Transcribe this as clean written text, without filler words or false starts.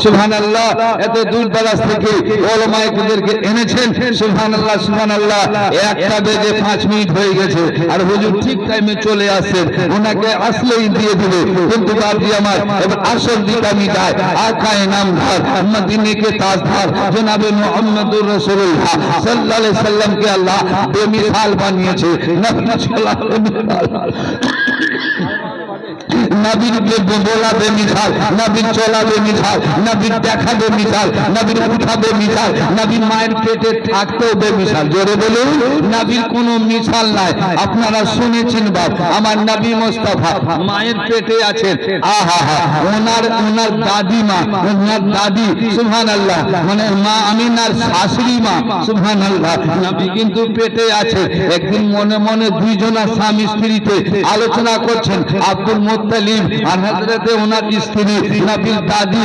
সুবহানাল্লাহ। এত দূর দরাজ থেকে ওলামায়ে কেরামদেরকে এনেছেন। সুবহানাল্লাহ সুবহানাল্লাহ। 1টা বেজে 5 মিনিট হয়ে গেছে আর হুজুর ঠিক টাইমে চলে আসছেন। ওনাকে আসলেই দিয়ে দিবে, কিন্তু বাপজি আমার এবার আসল দিকে আমি যাই। আকায়ে নামদার মদিনে के ताजदार जनाब मुहम्मदुर रसूलुल्लाह सल्लल्लाहु अलैहि वसल्लम के अल्लाह बेमिसाल বানিয়েছে। নবী সাল্লাল্লাহু আলাইহি ওয়াসাল্লাম নবীর বলা বেমিসাল, নবীর চলা বেমিসাল, নবীর দেখা বেমিসাল, নবীর উঠা বেমিসাল, নবীর মায়ের পেটে থাকতেও বেমিসাল। জোরে বলুন, নবীর কোনো মিসাল নাই। আপনারা শুনেছেন বাপ, আমার নবী মুস্তাফা মায়ের পেটে আছেন। আহা হা, ওনার দাদিমা, ওনার দাদি সুবহানাল্লাহ, মানে মা আমিনার শাশুড়ি মা সুবহানাল্লাহ, নবী কিন্তু পেটে আছে। একদিন মনে মনে দুইজনা স্বামী স্ত্রীতে আলোচনা করছেন। আব্দুল মুত্তালিব আর হযরতে ওনার স্ত্রী নবীর দাদি